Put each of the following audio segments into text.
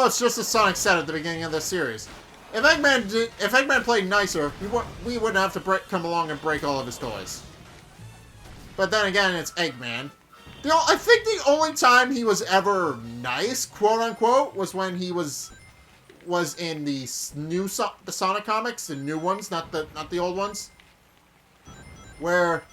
know it's just as Sonic said at the beginning of this series. If Eggman played nicer, we wouldn't have to come along and break all of his toys. But then again, it's Eggman. I think the only time he was ever nice, quote unquote, was when he was in the the Sonic comics, the new ones, not the old ones, where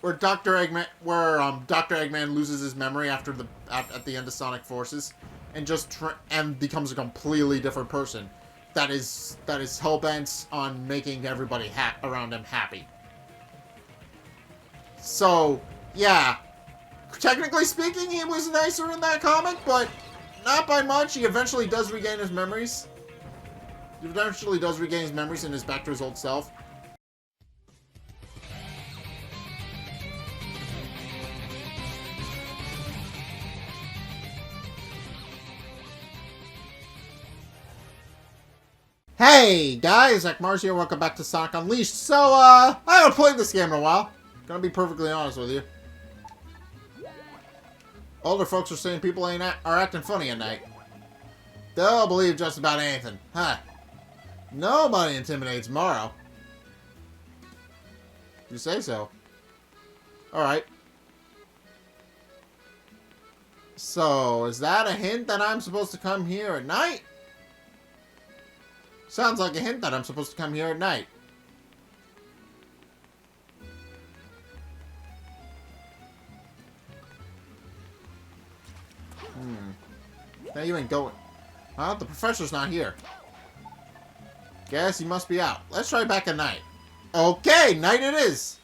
Dr. Eggman loses his memory at the end of Sonic Forces, and becomes a completely different person that is hellbent on making everybody around him happy. So yeah, technically speaking, he was nicer in that comic, but not by much. He eventually does regain his memories. And is back to his old self. Hey guys, Zack here. Welcome back to Sonic Unleashed. So, I haven't played this game in a while. Gonna be perfectly honest with you. Older folks are saying people are acting funny at night. They'll believe just about anything. Huh. Nobody intimidates Morrow. You say so. Alright. So, is that a hint that I'm supposed to come here at night? Sounds like a hint that I'm supposed to come here at night. Now you ain't going. Well, the professor's not here. Guess he must be out. Let's try back at night. Okay, night it is.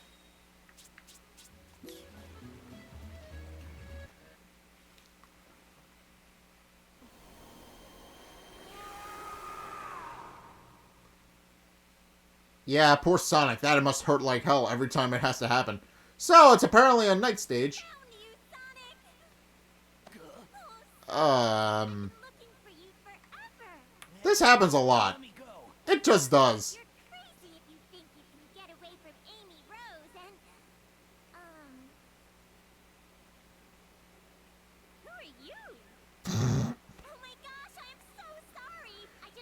Yeah, poor Sonic. That must hurt like hell every time it has to happen. So, it's apparently a night stage. This happens a lot. It just does.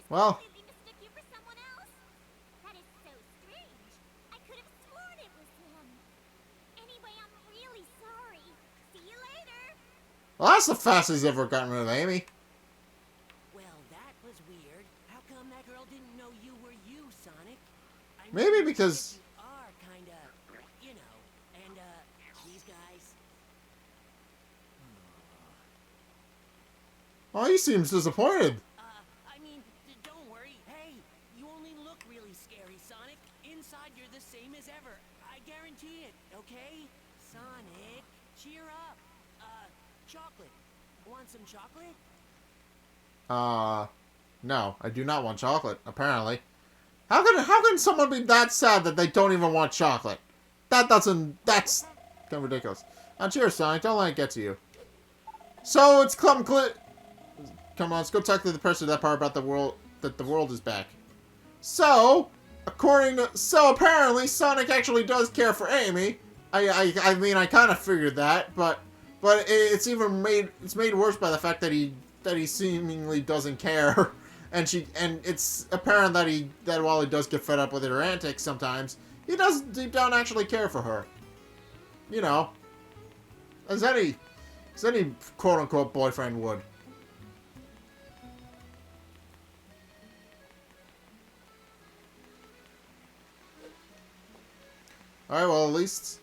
Well, well, that's the fastest he's ever gotten rid of Amy. Well, that was weird. How come that girl didn't know you were you, Sonic? Maybe because you are kinda, you know, and these guys. Oh, he seems disappointed. I mean, don't worry. Hey, you only look really scary, Sonic. Inside, you're the same as ever. I guarantee it. Okay, Sonic, cheer up. Chocolate. Want some chocolate? No, I do not want chocolate, apparently. How can someone be that sad that they don't even want chocolate? That's kind of ridiculous. Cheers, Sonic, don't let it get to you. So, it's come on, let's go talk to the person that part about the world is back. So, apparently Sonic actually does care for Amy. I mean, I kind of figured that, but it's made worse by the fact that he seemingly doesn't care, and it's apparent that while he does get fed up with her antics sometimes, he does deep down actually care for her. You know, as any quote unquote boyfriend would. All right, well at least.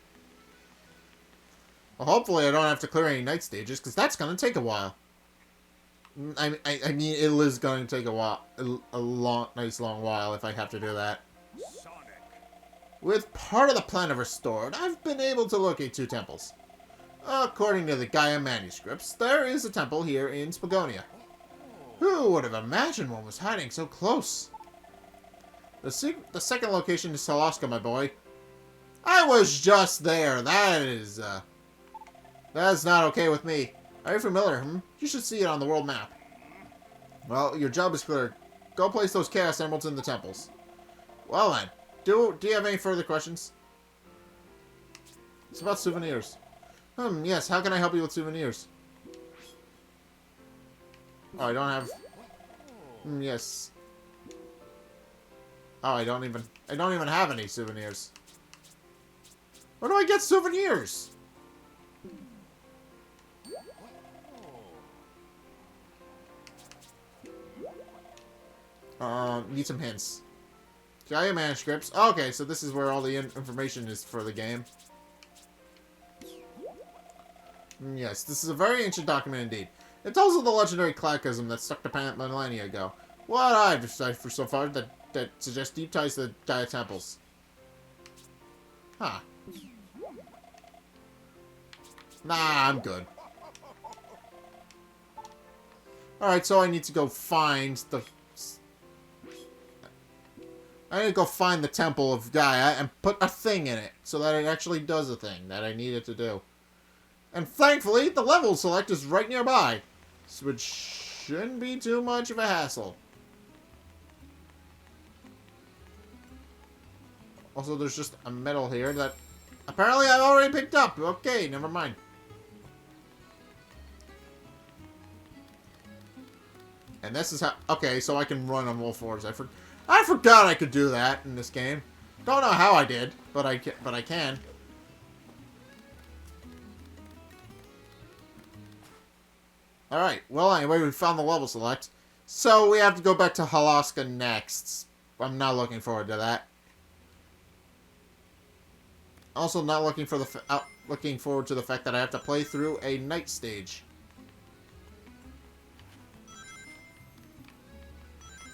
Well, hopefully I don't have to clear any night stages, because that's going to take a while. I mean, it is going to take a while. Nice long while if I have to do that. Sonic. With part of the planet restored, I've been able to locate 2 temples. According to the Gaia manuscripts, there is a temple here in Spagonia. Who would have imagined one was hiding so close? The second location is Salaska, my boy. I was just there. That's not okay with me. Are you familiar? You should see it on the world map. Well, your job is clear. Go place those Chaos Emeralds in the temples. Well then, do you have any further questions? It's about souvenirs. Yes, how can I help you with souvenirs? Oh, I don't have... Yes. Oh, I don't even have any souvenirs. Where do I get souvenirs? Need some hints. Giant manuscripts. Okay, so this is where all the information is for the game. Yes, this is a very ancient document indeed. It tells of the legendary cataclysm that struck the planet millennia ago. What I've deciphered so far that suggests deep ties to the Gaia temples. Huh. Nah, I'm good. Alright, so I need to go find the... I need to go find the Temple of Gaia and put a thing in it so that it actually does a thing that I need it to do. And thankfully, the level select is right nearby, which shouldn't be too much of a hassle. Also, there's just a medal here that apparently I've already picked up. Okay, never mind. And this is how... Okay, so I can run on all fours. I forgot I could do that in this game. Don't know how I did, but I can. Alright, well anyway, we found the level select. So we have to go back to Halaska next. I'm not looking forward to that. Also not looking forward to the fact that I have to play through a night stage.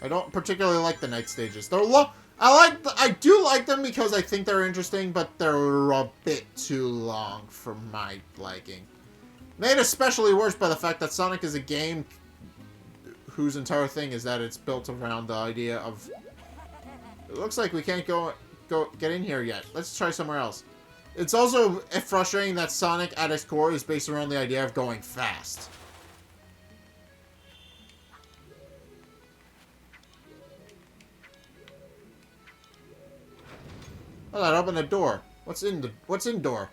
I don't particularly like the night stages. They're I do like them because I think they're interesting, but they're a bit too long for my liking. Made especially worse by the fact that Sonic is a game whose entire thing is that it's built around the idea of... It looks like we can't get in here yet. Let's try somewhere else. It's also frustrating that Sonic at its core is based around the idea of going fast. Oh, that opened a door. What's indoor?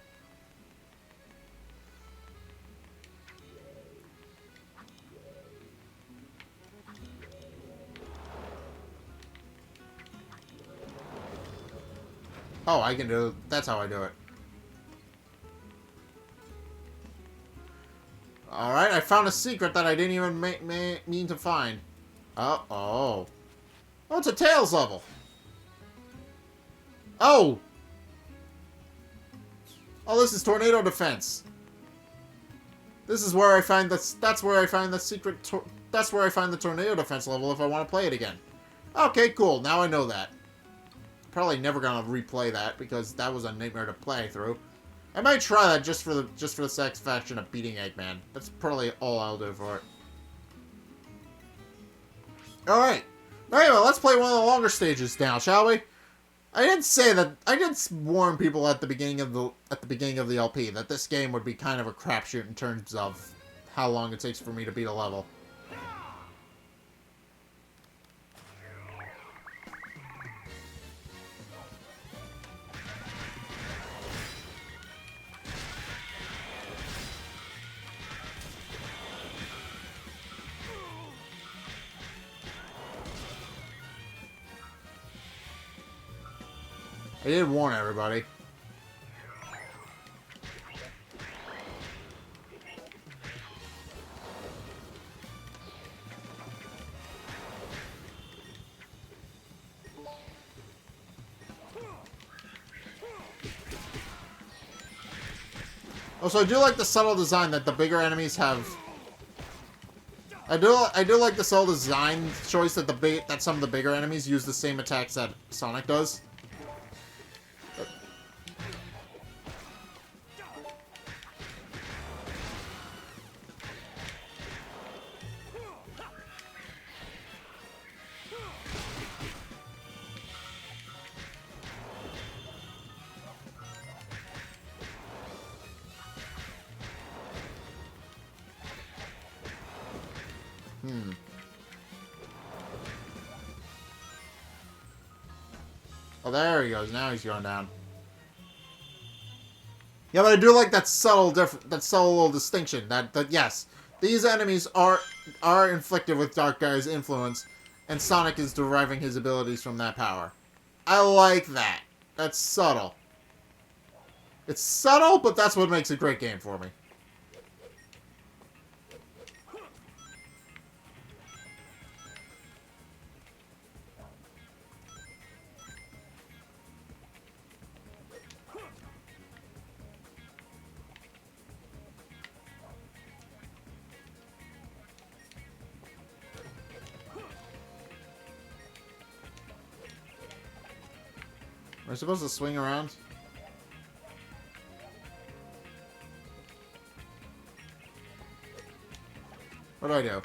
Oh, I can do it. That's how I do it. Alright, I found a secret that I didn't even mean to find. Oh, it's a Tails level. Oh! Oh, this is tornado defense. This is where I find that's where I find the secret that's where I find the tornado defense level if I want to play it again. Okay, cool. Now I know that. Probably never gonna replay that because that was a nightmare to play through. I might try that just for the satisfaction of beating Eggman. That's probably all I'll do for it. Alright. Anyway, let's play one of the longer stages now, shall we? I did warn people at the beginning of the LP that this game would be kind of a crapshoot in terms of how long it takes for me to beat a level. I did warn everybody. Also, I do like the subtle design that the bigger enemies have. I do like the subtle design choice that that some of the bigger enemies use the same attacks that Sonic does. Oh, there he goes. Now he's going down. Yeah, but I do like that subtle little distinction. That yes, these enemies are inflicted with Dark Guy's influence, and Sonic is deriving his abilities from that power. I like that. That's subtle. It's subtle, but that's what makes a great game for me. Am I supposed to swing around? What do I do?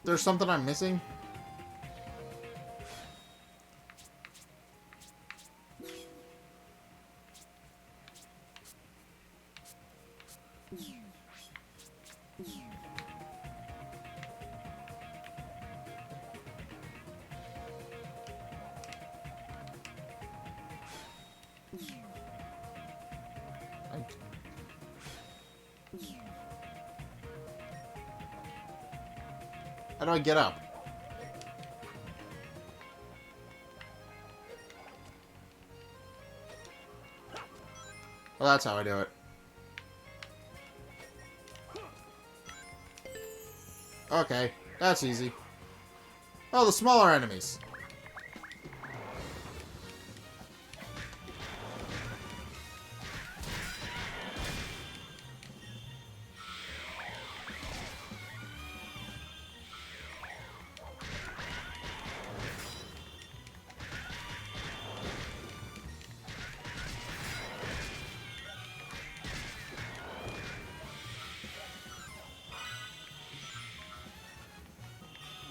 There's something I'm missing? How do I get up? Well, that's how I do it. Okay, that's easy. Oh, the smaller enemies.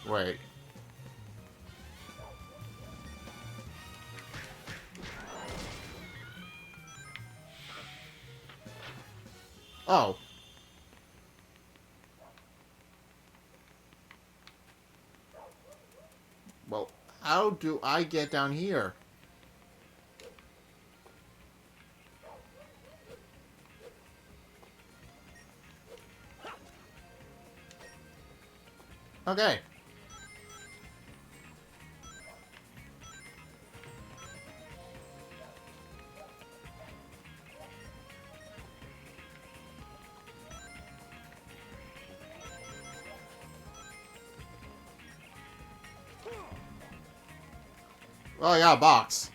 Wait. Oh. Well, how do I get down here? Okay. Oh, yeah, a box.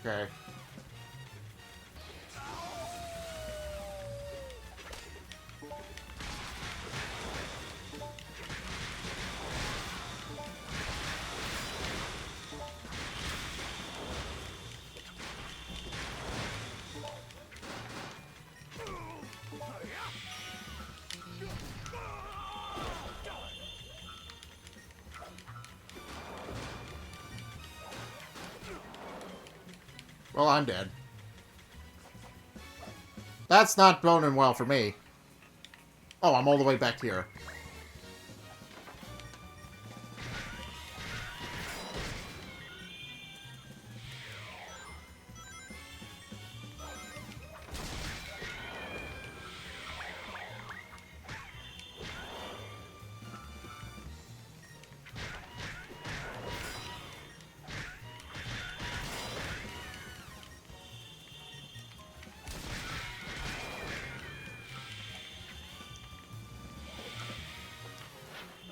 Okay. Well, I'm dead. That's not boding well for me. Oh, I'm all the way back here.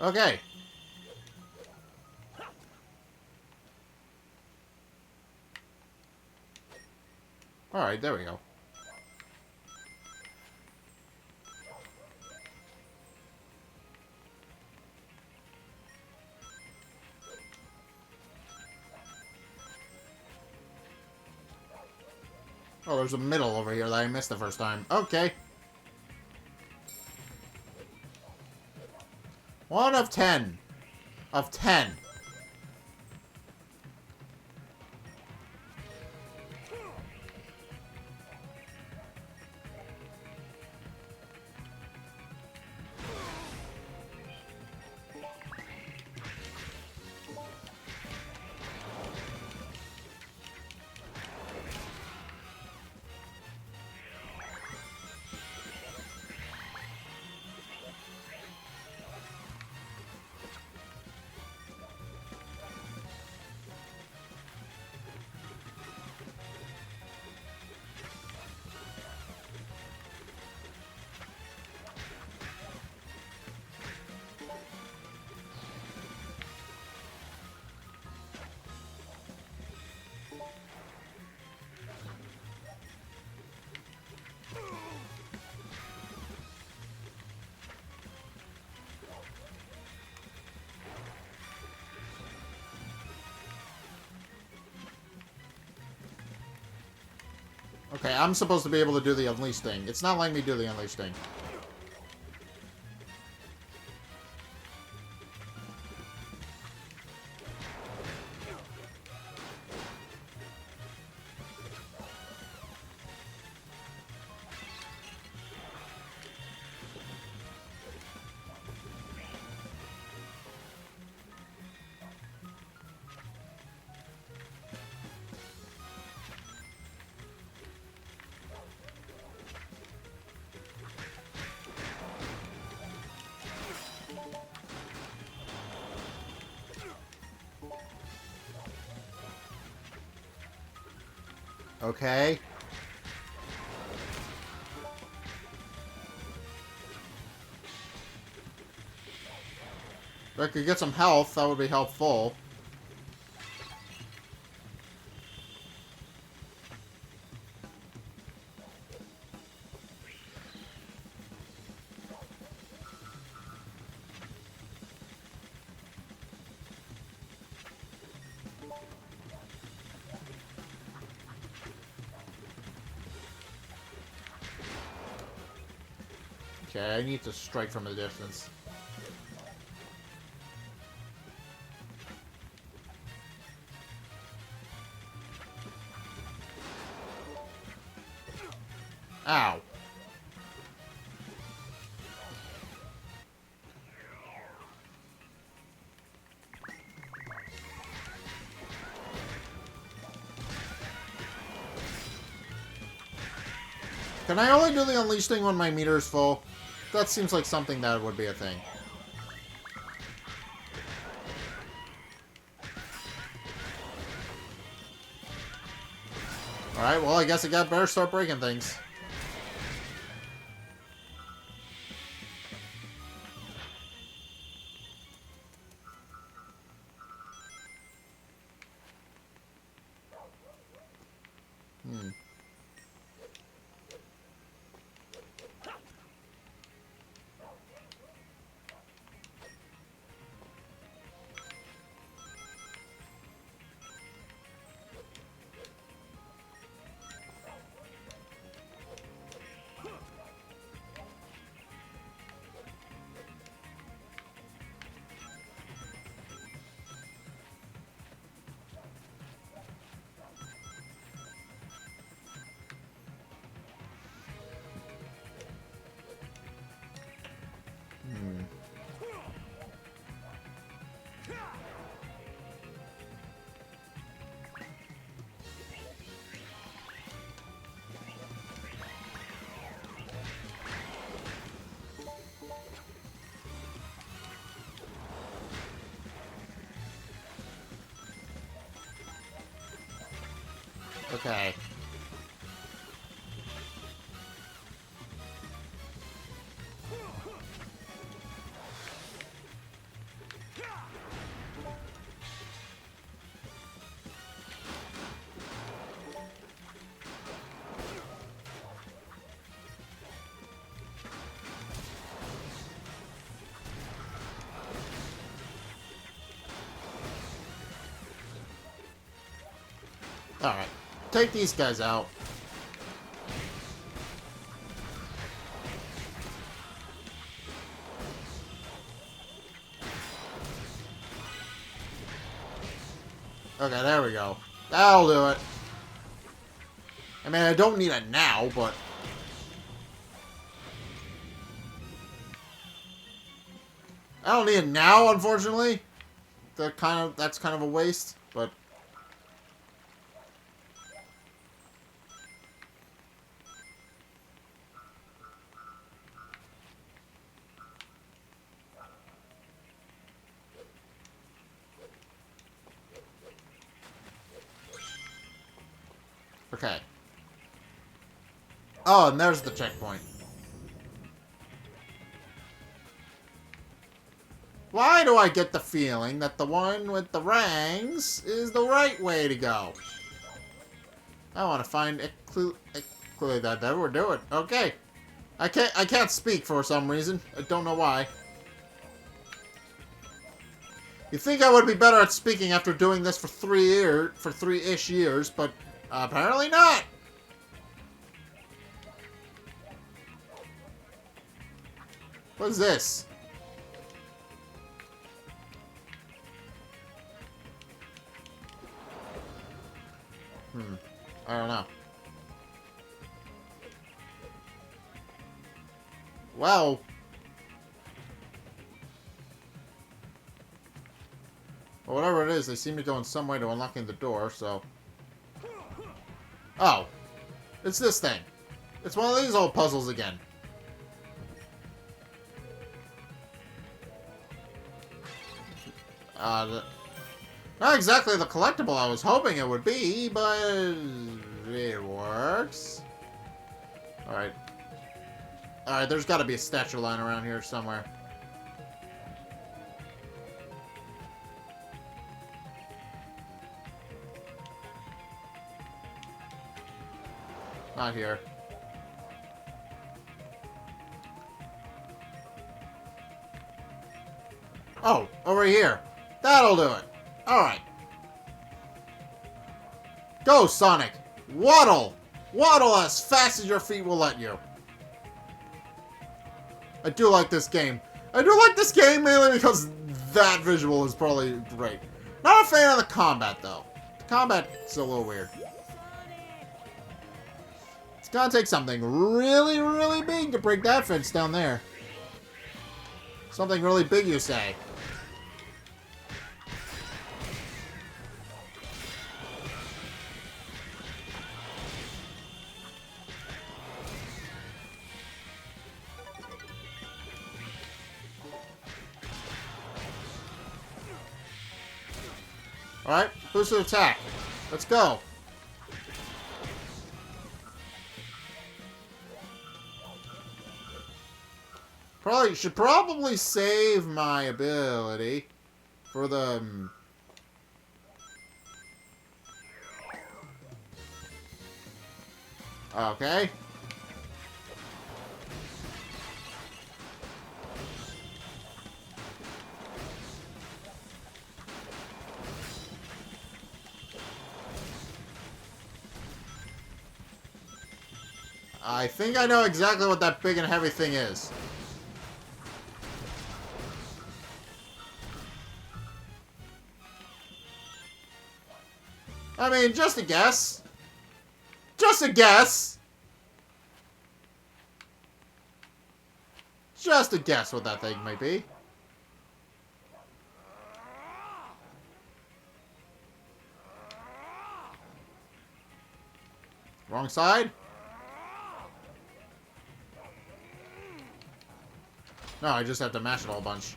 Okay. Alright, there we go. Oh, there's a middle over here that I missed the first time. Okay. 1 of 10. Of 10. Okay, I'm supposed to be able to do the unleash thing. It's not letting me do the unleash thing. Okay. If I could get some health, that would be helpful. Okay, I need to strike from a distance. Ow. Can I only do the unleash thing when my meter is full? That seems like something that would be a thing. Alright, well, I guess I got better start breaking things. Hmm. Okay. Alright. Take these guys out. Okay, there we go. That'll do it. I mean, I don't need it now, but... I don't need it now, unfortunately. That's kind of a waste, but... Okay. Oh, and there's the checkpoint. Why do I get the feeling that the one with the rings is the right way to go? I want to find a clue that we're doing. Okay. I can't speak for some reason. I don't know why. You'd think I would be better at speaking after doing this for 3-ish years, but apparently not. What is this? I don't know. Well. Well, whatever it is, they seem to go in some way to unlocking the door, so... Oh. It's this thing. It's one of these old puzzles again. Not exactly the collectible I was hoping it would be, but it works. Alright. Alright, there's got to be a statue line around here somewhere. Not here. Oh, over here. That'll do it. Alright. Go, Sonic! Waddle! Waddle as fast as your feet will let you. I do like this game. I do like this game mainly because that visual is probably great. Not a fan of the combat, though. The combat's a little weird. It's gonna take something really, really big to break that fence down there. Something really big, you say? Alright, who's to attack? Let's go. Should probably save my ability for the... Okay. I think I know exactly what that big and heavy thing is. I mean, just a guess. Just a guess. Just a guess what that thing might be. Wrong side? No, I just have to mash it all a bunch.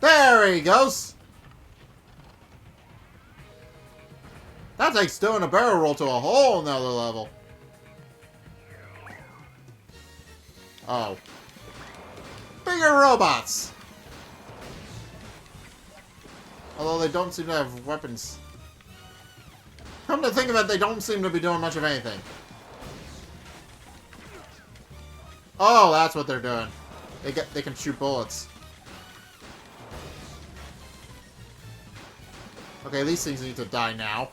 There he goes! That takes doing a barrel roll to a whole nother level. Oh. Bigger robots! Although they don't seem to have weapons. Come to think of it, they don't seem to be doing much of anything. Oh, that's what they're doing. They can shoot bullets. Okay, these things need to die now.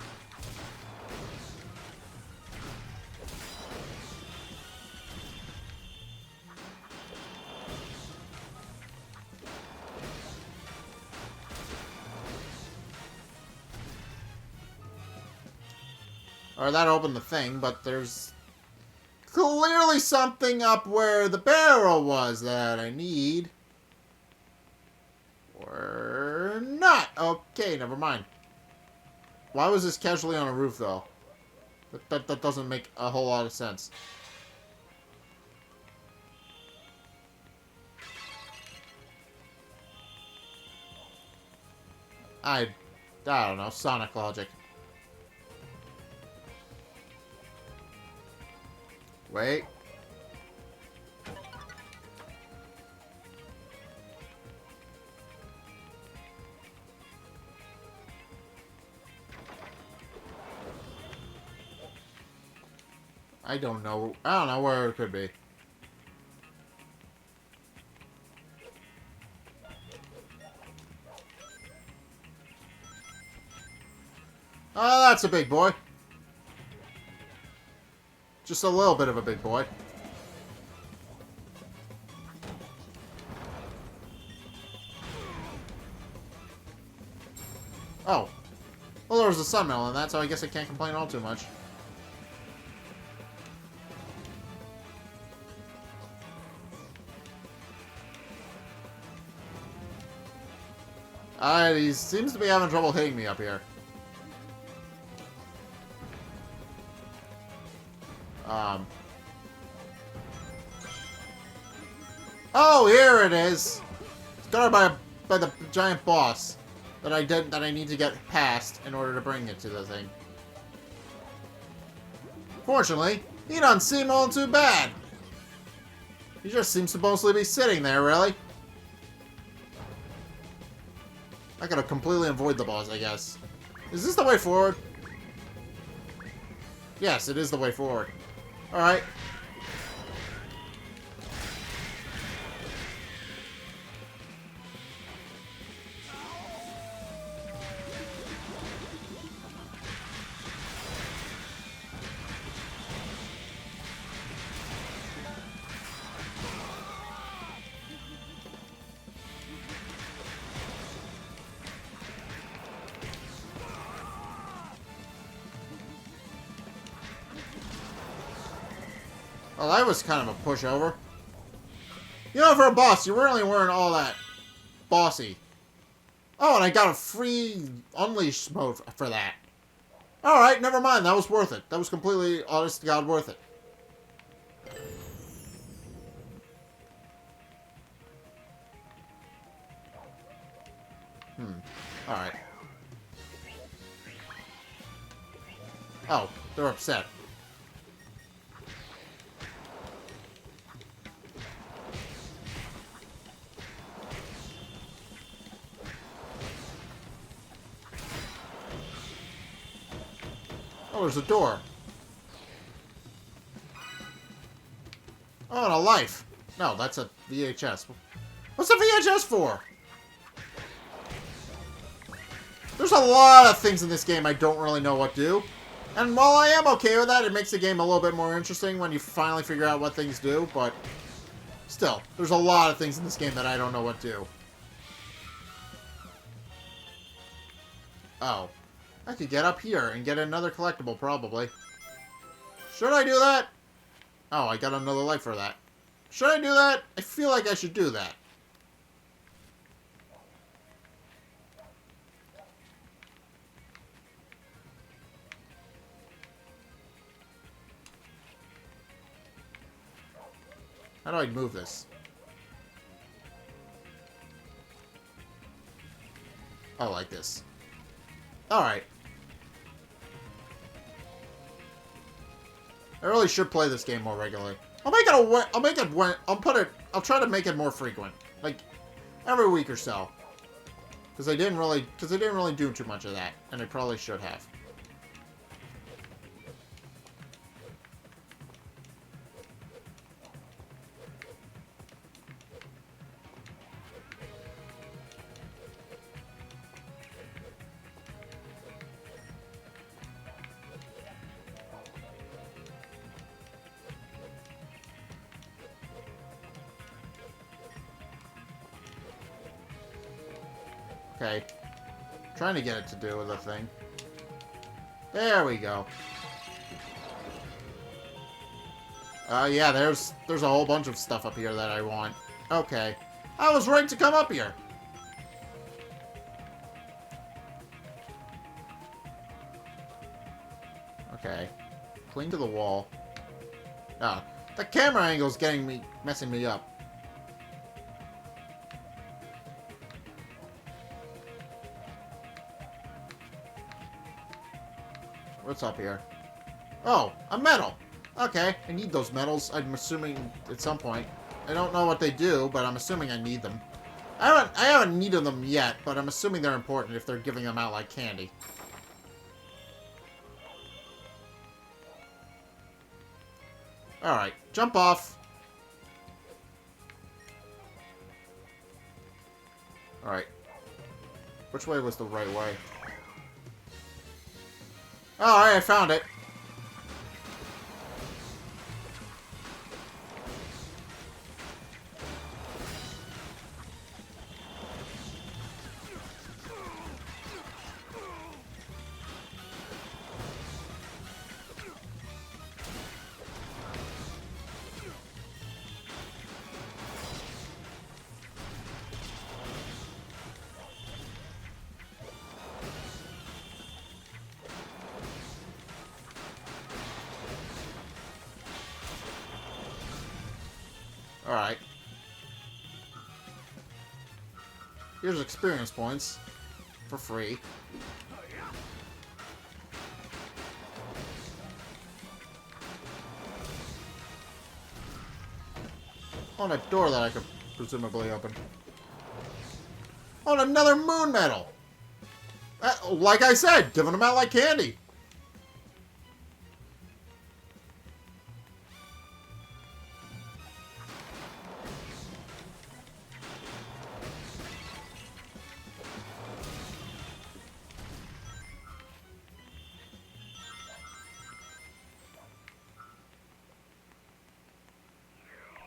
Or that opened the thing, but there's clearly something up where the barrel was that I need. Or not. Okay, never mind. Why was this casually on a roof, though? That doesn't make a whole lot of sense. I don't know. Sonic logic. Wait. I don't know. I don't know where it could be. Oh, that's a big boy. Just a little bit of a big boy. Oh. Well, there was a sunmill in that, so I guess I can't complain all too much. He seems to be having trouble hitting me up here. Oh, here it is. It's guarded by the giant boss that I need to get past in order to bring it to the thing. Fortunately, he doesn't seem all too bad. He just seems to mostly be sitting there, really. I gotta completely avoid the boss, I guess. Is this the way forward? Yes, it is the way forward. Alright. Well, that was kind of a pushover. You know, for a boss, you really weren't all that bossy. Oh, and I got a free Unleash mode for that. Alright, never mind. That was worth it. That was completely, honest to God, worth it. Alright. Oh, they're upset. Oh, there's a door. Oh, and a life. No, that's a VHS. What's a VHS for? There's a lot of things in this game I don't really know what do. And while I am okay with that, it makes the game a little bit more interesting when you finally figure out what things do, but still, there's a lot of things in this game that I don't know what do. Oh. I could get up here and get another collectible, probably. Should I do that? Oh, I got another life for that. Should I do that? I feel like I should do that. How do I move this? Oh, like this. Alright. I really should play this game more regularly. I'll try to make it more frequent. Like, every week or so. Because I didn't really do too much of that. And I probably should have. Okay. Trying to get it to do the thing. There we go. Yeah, there's a whole bunch of stuff up here that I want. Okay. I was right to come up here. Okay. Cling to the wall. Oh. The camera angle's messing me up. What's up here? Oh, a medal! Okay, I need those medals, I'm assuming, at some point. I don't know what they do, but I'm assuming I need them. I haven't needed them yet, but I'm assuming they're important if they're giving them out like candy. Alright, jump off. Alright. Which way was the right way? Oh, alright, I found it. Alright. Here's experience points. For free. On a door that I could presumably open. On another moon medal! Like I said, giving them out like candy.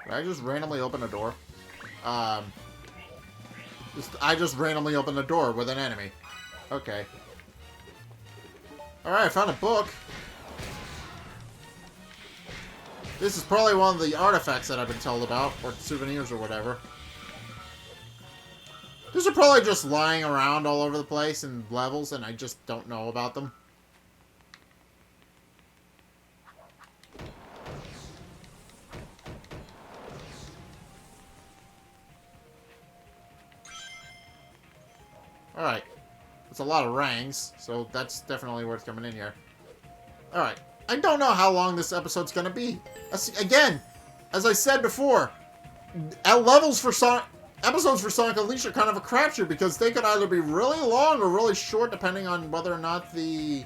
Did I just randomly open a door? I just randomly opened a door with an enemy. Okay. Alright, I found a book. This is probably one of the artifacts that I've been told about, or souvenirs or whatever. These are probably just lying around all over the place in levels, and I just don't know about them. Alright. It's a lot of rangs, so that's definitely worth coming in here. Alright. I don't know how long this episode's gonna be. Again, as I said before, episodes for Sonic Unleashed are kind of a crapshoot because they could either be really long or really short depending on whether or not the...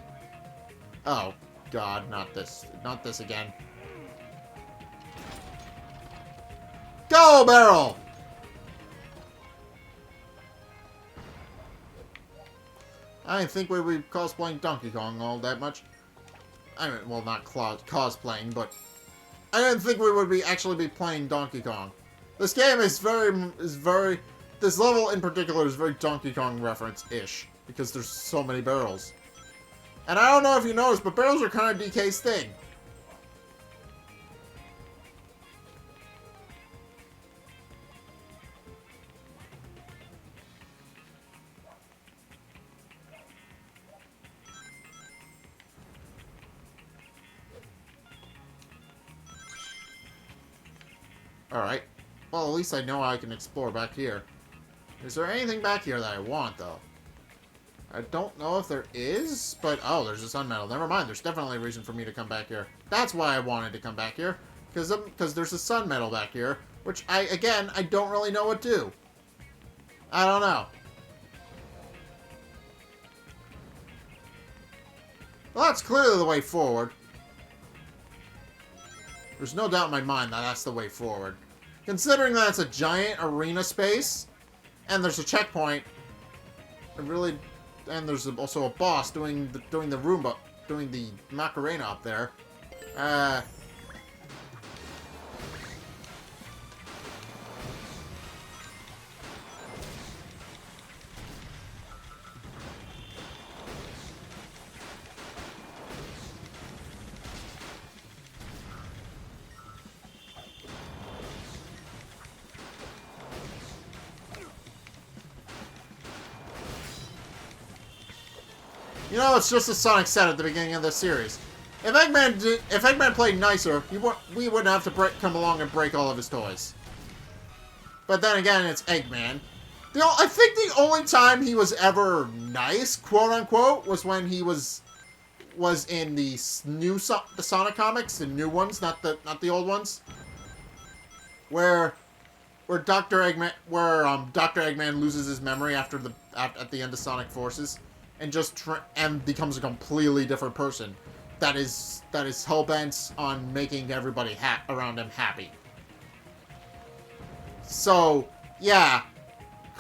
Oh, God, not this. Not this again. Go, Barrel! I didn't think we'd be cosplaying Donkey Kong all that much. I mean, well, not cosplaying, but I didn't think we would actually be playing Donkey Kong. This game is very, this level in particular is very Donkey Kong reference-ish, because there's so many barrels. And I don't know if you noticed, but barrels are kind of DK's thing. Alright. Well, at least I know I can explore back here. Is there anything back here that I want, though? I don't know if there is, but... Oh, there's a sun medal. Never mind. There's definitely a reason for me to come back here. That's why I wanted to come back here. Because there's a sun medal back here, which again, I don't really know what to do. I don't know. Well, that's clearly the way forward. There's no doubt in my mind that that's the way forward. Considering that it's a giant arena space, and there's a checkpoint, and there's also a boss doing the Roomba, doing the Macarena up there. You know, it's just a Sonic set at the beginning of the series. If Eggman played nicer, we wouldn't have to come along and break all of his toys. But then again, it's Eggman. I think the only time he was ever nice, quote unquote, was when he was in the the Sonic comics, the new ones, not the old ones, where Dr. Eggman loses his memory at the end of Sonic Forces. And becomes a completely different person that is hell-bent on making everybody around him happy. So, yeah.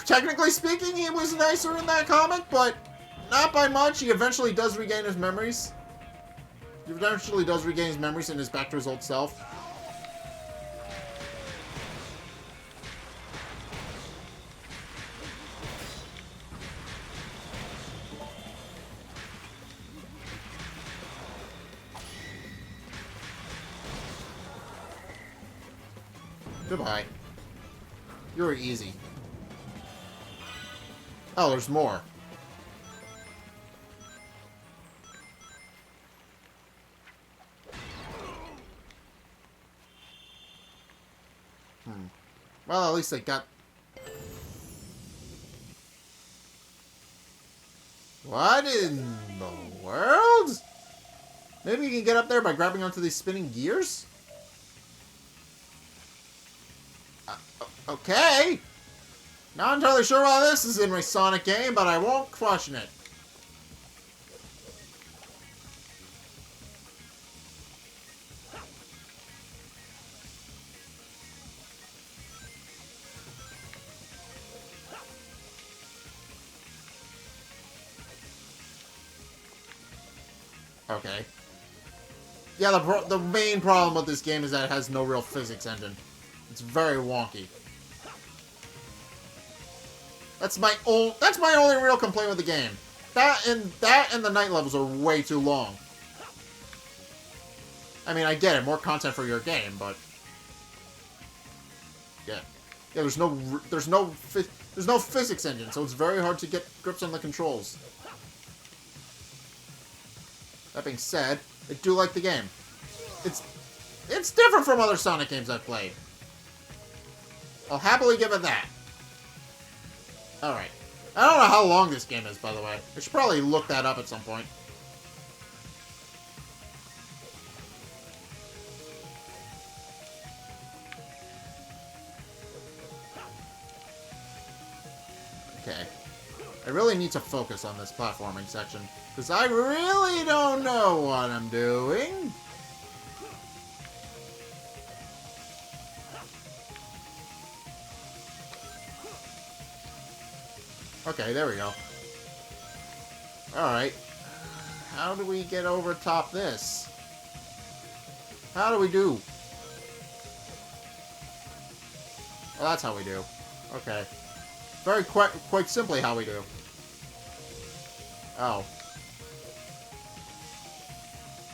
Technically speaking, he was nicer in that comic, but not by much. He eventually does regain his memories. He eventually does regain his memories and is back to his old self. Goodbye. You're easy. Oh, there's more. Well, at least I got... What in the world? Maybe you can get up there by grabbing onto these spinning gears? Okay. Not entirely sure why this is in my Sonic game, but I won't question it. Okay. Yeah, the main problem with this game is that it has no real physics engine. It's very wonky. That's my only real complaint with the game. That and the night levels are way too long. I mean, I get it, more content for your game, but yeah, there's no physics engine, so it's very hard to get grips on the controls. That being said, I do like the game. It's different from other Sonic games I've played. I'll happily give it that. Alright. I don't know how long this game is, by the way. I should probably look that up at some point. Okay. I really need to focus on this platforming section, because I really don't know what I'm doing. Okay, there we go. Alright. How do we get over top this? How do we do? Well, that's how we do. Okay. Very quite simply how we do. Oh.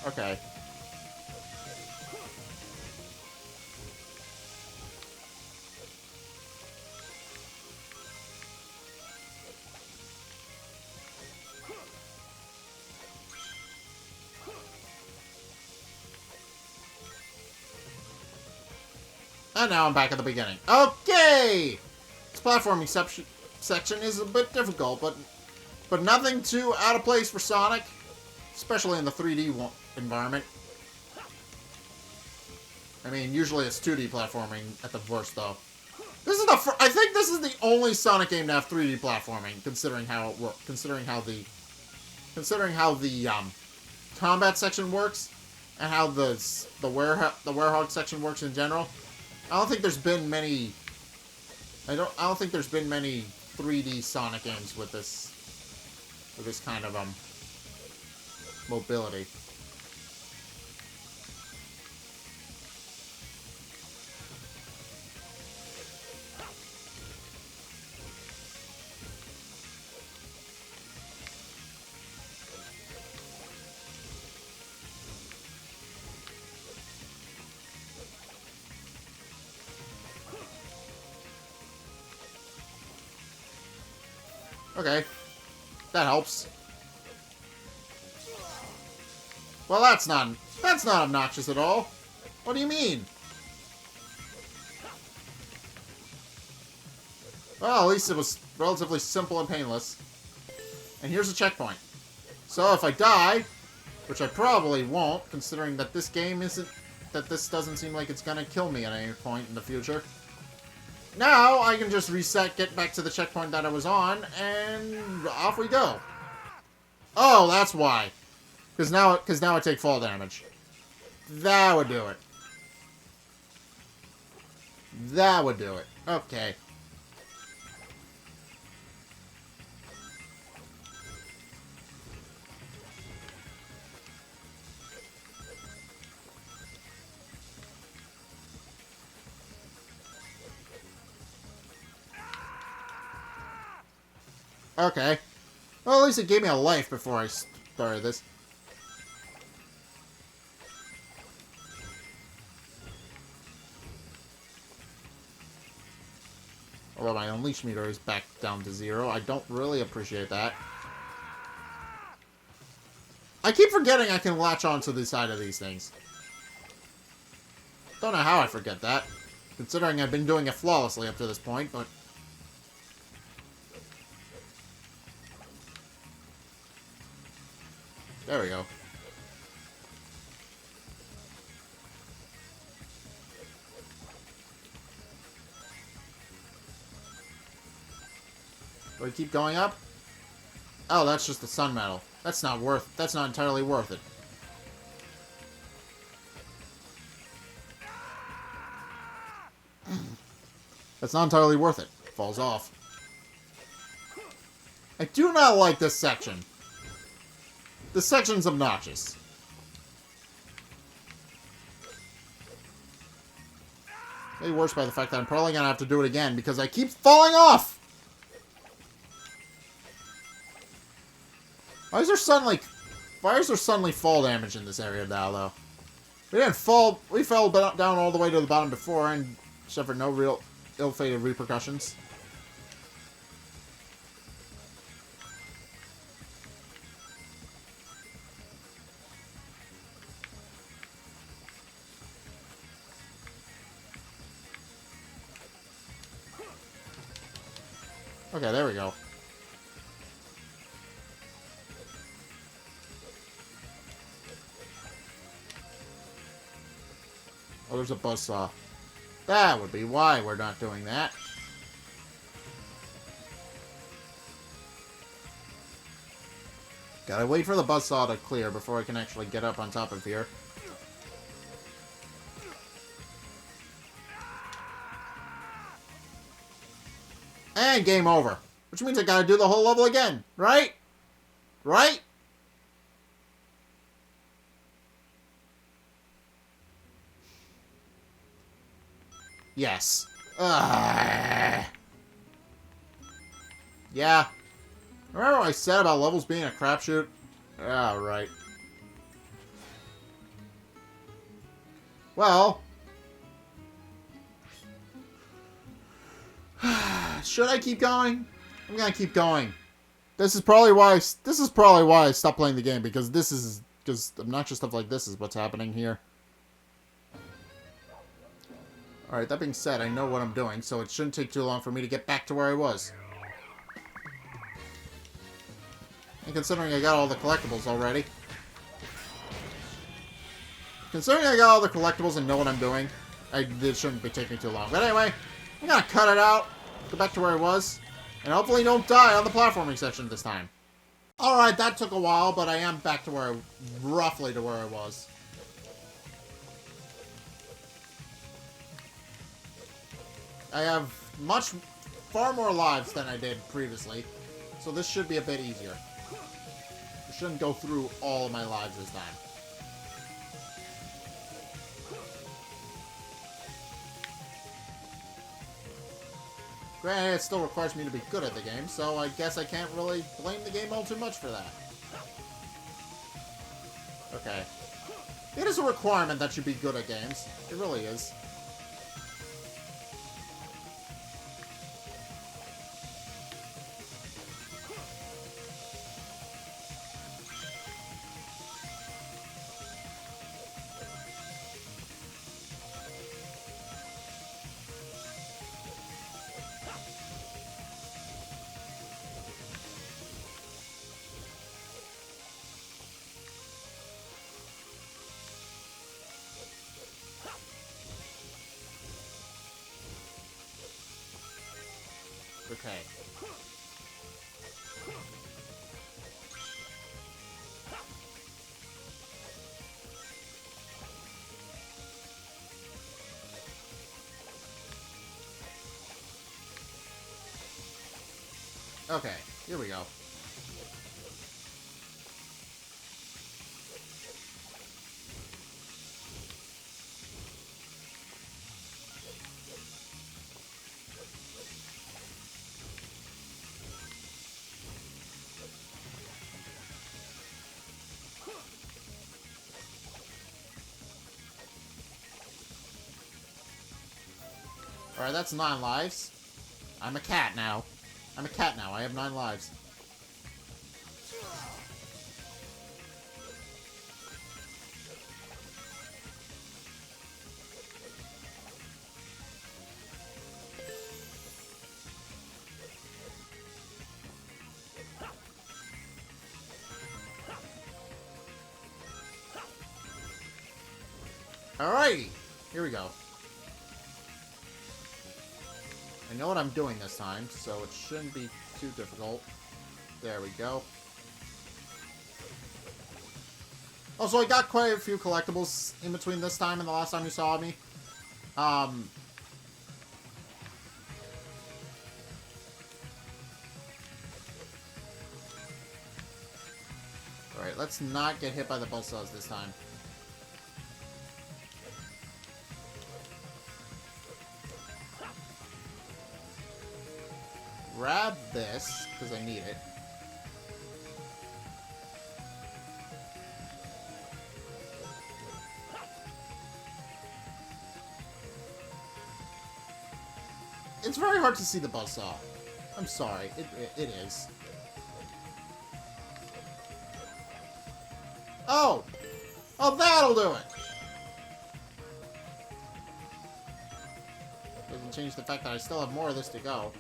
Okay. And now I'm back at the beginning. Okay! This platforming section is a bit difficult, but But nothing too out of place for Sonic, especially in the 3D environment. I mean, usually it's 2D platforming at the worst, though. This is I think this is the only Sonic game to have 3D platforming, considering how it works. Considering how the combat section works, and how the Werehog section works in general. I don't think there's been many. I don't think there's been many 3D Sonic games with this kind of mobility. Okay. That helps. Well, that's not obnoxious at all. What do you mean? Well, at least it was relatively simple and painless. And here's a checkpoint. So if I die, which I probably won't, considering that this doesn't seem like it's gonna kill me at any point in the future. Now, I can just reset, get back to the checkpoint that I was on, and off we go. Oh, that's why. Because now I take fall damage. That would do it. That would do it. Okay. Okay. Well, at least it gave me a life before I started this. Although my Unleash meter is back down to 0. I don't really appreciate that. I keep forgetting I can latch onto the side of these things. Don't know how I forget that. Considering I've been doing it flawlessly up to this point, but... There we go. Do I keep going up? Oh, that's just the sun medal. That's not entirely worth it. That's not entirely worth it. Falls off. I do not like this section. This section's obnoxious. Made worse by the fact that I'm probably gonna have to do it again because I keep falling off! Why is there suddenly fall damage in this area now, though? We fell down all the way to the bottom before and suffered no real ill-fated repercussions. Okay, there we go. Oh, there's a buzzsaw. That would be why we're not doing that. Gotta wait for the buzzsaw to clear before I can actually get up on top of here. And game over. Which means I gotta do the whole level again, right? Right? Yes. Yeah. Remember what I said about levels being a crapshoot? Ah, right. Well. Should I keep going? I'm gonna keep going. This is probably why I stopped playing the game, because this is just obnoxious stuff like this is what's happening here. Alright, that being said, I know what I'm doing, so it shouldn't take too long for me to get back to where I was. And considering I got all the collectibles already. Considering I got all the collectibles and know what I'm doing, this shouldn't be taking too long. But anyway, I'm gonna cut it out, go back to where I was, and hopefully don't die on the platforming section this time. Alright, that took a while, but I am back to where roughly to where I was. I have far more lives than I did previously, so this should be a bit easier. I shouldn't go through all of my lives this time. Granted, it still requires me to be good at the game, so I guess I can't really blame the game all too much for that. Okay. It is a requirement that you be good at games. It really is. Okay. Okay, here we go. Alright, that's 9 lives. I'm a cat now. I'm a cat now. I have 9 lives. Alrighty. Here we go. I know what I'm doing this time, so it shouldn't be too difficult. There we go. Also, I got quite a few collectibles in between this time and the last time you saw me. Alright, let's not get hit by the buzzsaws this time. Grab this, because I need it. It's very hard to see the buzzsaw. I'm sorry, it is. Oh! Oh, that'll do it! Doesn't change the fact that I still have more of this to go.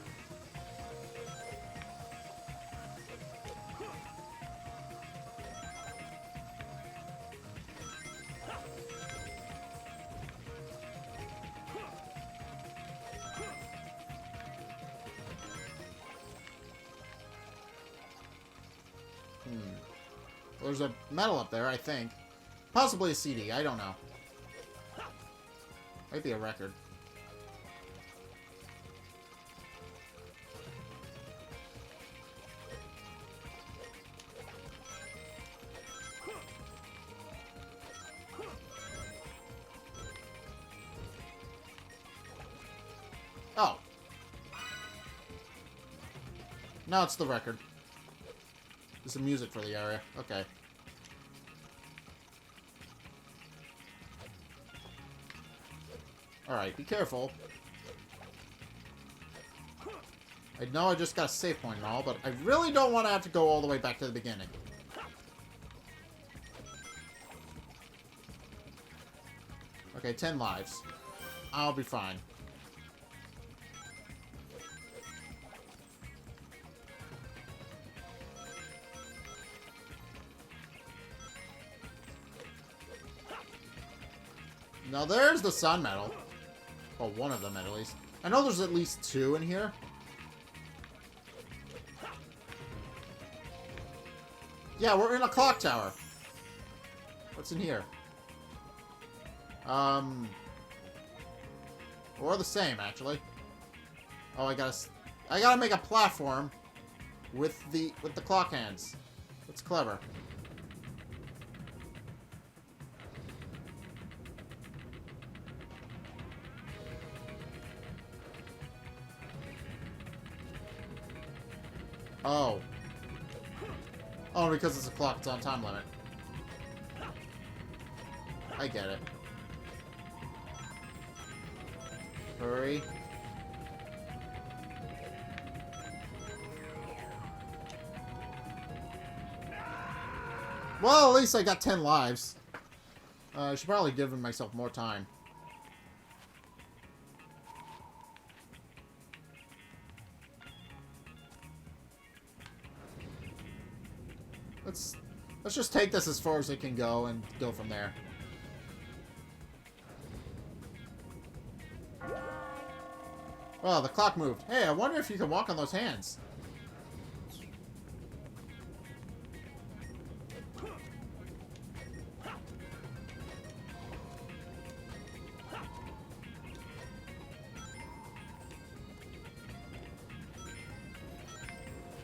There's a medal up there, I think. Possibly a CD, I don't know. Might be a record. Oh. Now it's the record. There's some music for the area. Okay. Alright, be careful. I know I just got a save point and all, but I really don't want to have to go all the way back to the beginning. Okay, 10 lives. I'll be fine. Now there's the sun medal. Well, one of them at least. I know there's at least 2 in here. Yeah, we're in a clock tower. What's in here? Or the same, actually. Oh, I gotta make a platform with the clock hands. That's clever. Oh. Oh, because it's a clock, it's on time limit. I get it. Hurry. Well, at least I got 10 lives. I should probably give myself more time. Let's just take this as far as it can go and go from there. Well, the clock moved. Hey, I wonder if you can walk on those hands.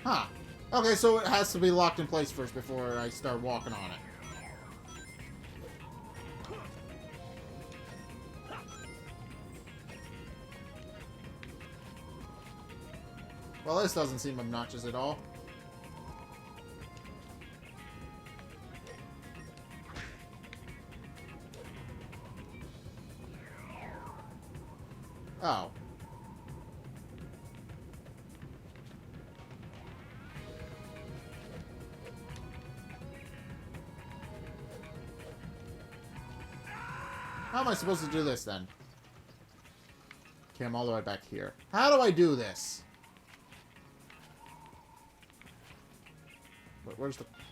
Huh. Okay, so it has to be locked in place first before I start walking on it. Well, this doesn't seem obnoxious at all. Oh. How am I supposed to do this, then? Okay, I'm all the way back here. How do I do this?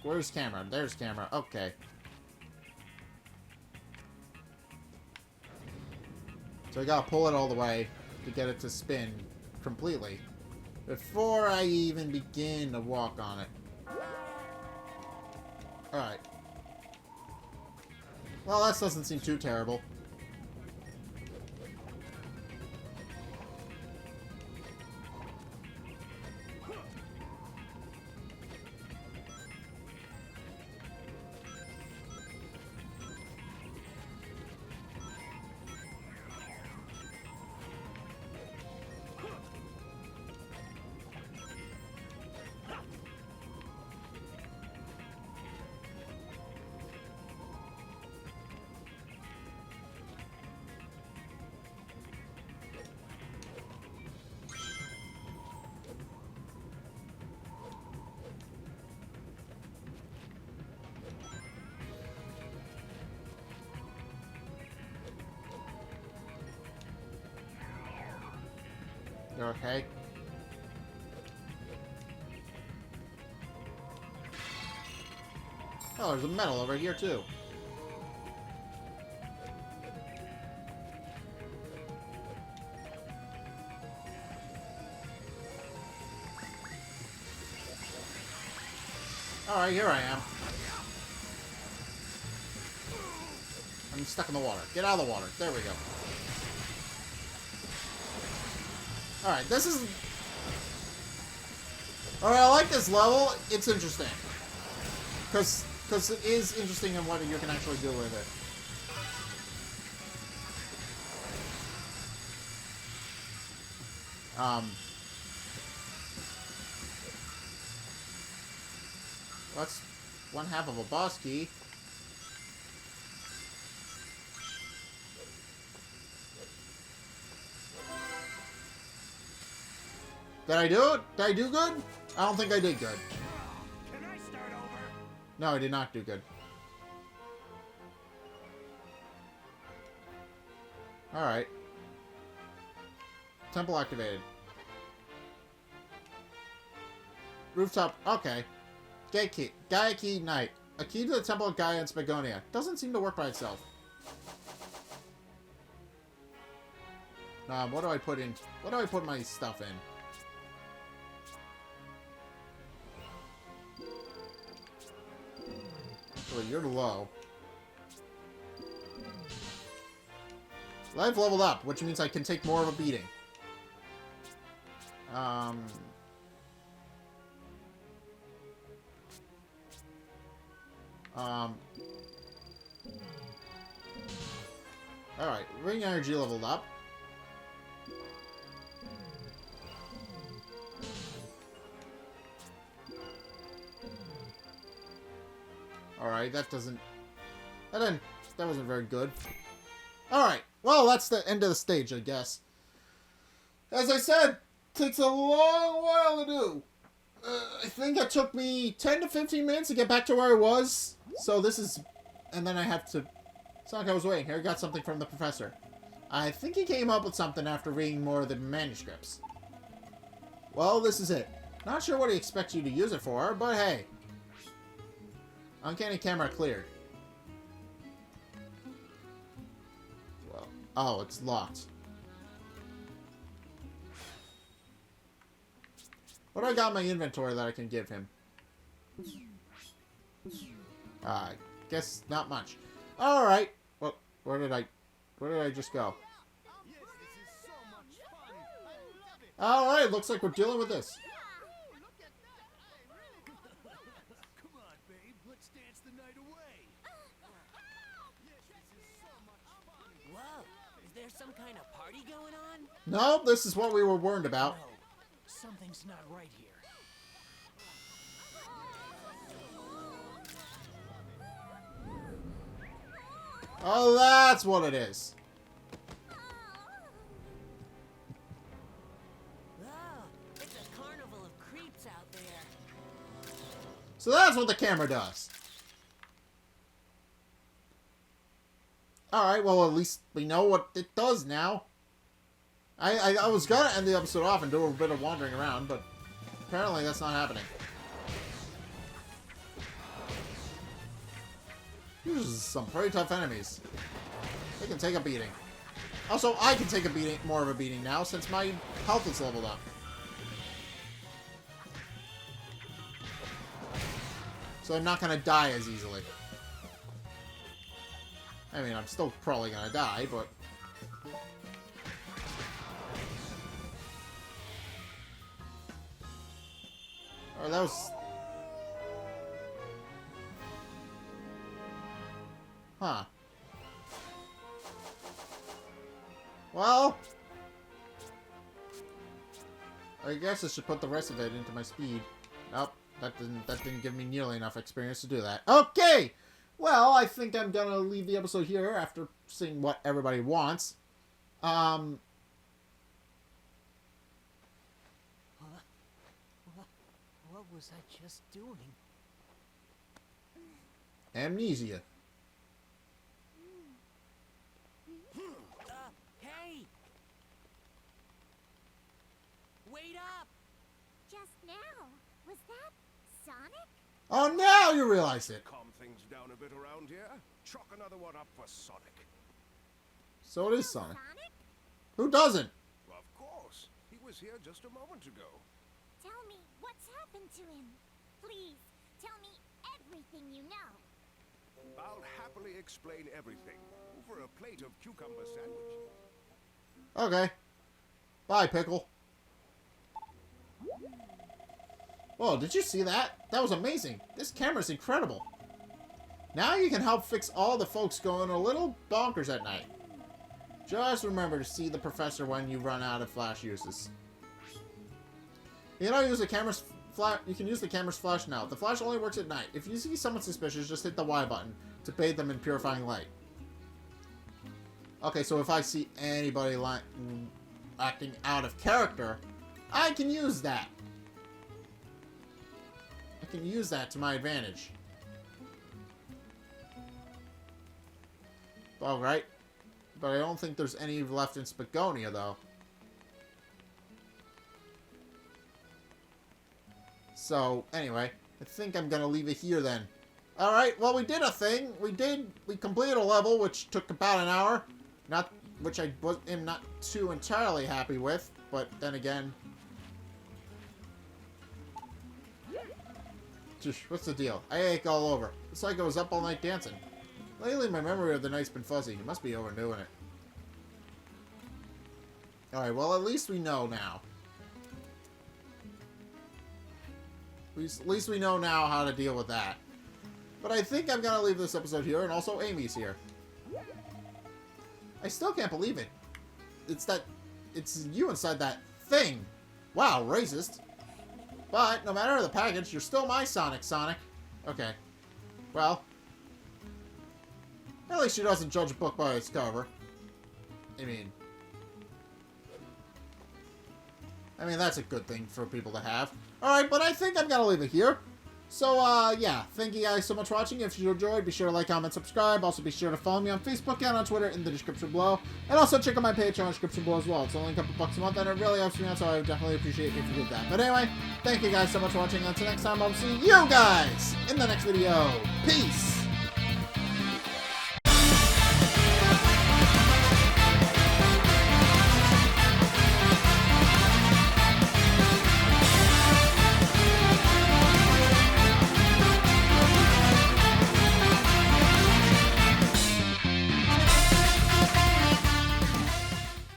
Where's camera? There's camera. Okay. So I gotta pull it all the way to get it to spin completely before I even begin to walk on it. Alright. Well, that doesn't seem too terrible. Okay. Oh, there's a medal over here, too. Alright, here I am. I'm stuck in the water. Get out of the water. There we go. Alright, this is... Alright, I like this level. It's interesting. Because it is interesting in what you can actually do with it. That's one half of a boss key. Did I do it? Did I do good? I don't think I did good. Can I start over? No, I did not do good. Alright. Temple activated. Rooftop. Okay. Gate key. Gaia key knight. A key to the temple of Gaia in Spagonia. Doesn't seem to work by itself. What do I put in? What do I put my stuff in? Well, you're low. Life leveled up, which means I can take more of a beating. Alright, ring energy leveled up. Alright, that wasn't very good. Alright, well, that's the end of the stage, I guess. As I said, takes a long while to do. I think it took me 10 to 15 minutes to get back to where I was. So this is... And then I have to... It's not like I was waiting. Here, I got something from the professor. I think he came up with something after reading more of the manuscripts. Well, this is it. Not sure what he expects you to use it for, but hey. Uncanny camera cleared. Well, oh, it's locked. What do I got in my inventory that I can give him? I guess not much. Alright. Well, where did I just go? Alright, looks like we're dealing with this. Come on, babe, let's dance the night away. Whoa, is there some kind of party going on? No, this is what we were warned about. No, something's not right here. Oh, that's what it is. Oh, it's a carnival of creeps out there. So that's what the camera does. Alright, well, at least we know what it does now. I was gonna end the episode off and do a bit of wandering around, but apparently that's not happening. These are some pretty tough enemies. They can take a beating. Also, I can take a beating, more of a beating now, since my health is leveled up. So I'm not gonna die as easily. I mean, I'm still probably gonna die, but... Oh, that was... Huh. Well... I guess I should put the rest of it into my speed. Nope, that didn't give me nearly enough experience to do that. Okay! Well, I think I'm gonna leave the episode here after seeing what everybody wants. What was I just doing? Amnesia. Hey! Wait up! Just now. Was that Sonic? Oh, now you realize it! Calm things down a bit around here. Chalk another one up for Sonic. So it is Sonic. Sonic? Who doesn't? Of course. He was here just a moment ago. Tell me what's happened to him. Please, tell me everything you know. I'll happily explain everything over a plate of cucumber sandwich. Okay. Bye, Pickle. Whoa, did you see that? That was amazing. This camera's incredible. Now you can help fix all the folks going a little bonkers at night. Just remember to see the professor when you run out of flash uses. You can use the camera's you can use the camera's flash now. The flash only works at night. If you see someone suspicious, just hit the Y button to bathe them in purifying light. Okay, so if I see anybody acting out of character, I can use that. I can use that to my advantage. Alright. But I don't think there's any left in Spagonia, though. So, anyway, I think I'm gonna leave it here then. Alright, well, we did a thing. We completed a level, which took about an hour. Not which I am not too entirely happy with, but then again... What's the deal? I ache all over. It's like I was up all night dancing. Lately, my memory of the night's been fuzzy. You must be overdoing it. Alright, well, at least we know now. At least we know now how to deal with that. But I think I'm gonna leave this episode here, and also Amy's here. I still can't believe it. It's you inside that thing. Wow, racist. But, no matter the package, you're still my Sonic. Okay. Well. At least she doesn't judge a book by its cover. I mean, that's a good thing for people to have. Alright, but I think I'm gonna leave it here. So, yeah. Thank you guys so much for watching. If you enjoyed, be sure to like, comment, subscribe. Also, be sure to follow me on Facebook and on Twitter in the description below. And also, check out my Patreon in the description below as well. It's only a couple bucks a month, and it really helps me out, so I would definitely appreciate it if you did that. But anyway, thank you guys so much for watching. Until next time, I'll see you guys in the next video. Peace!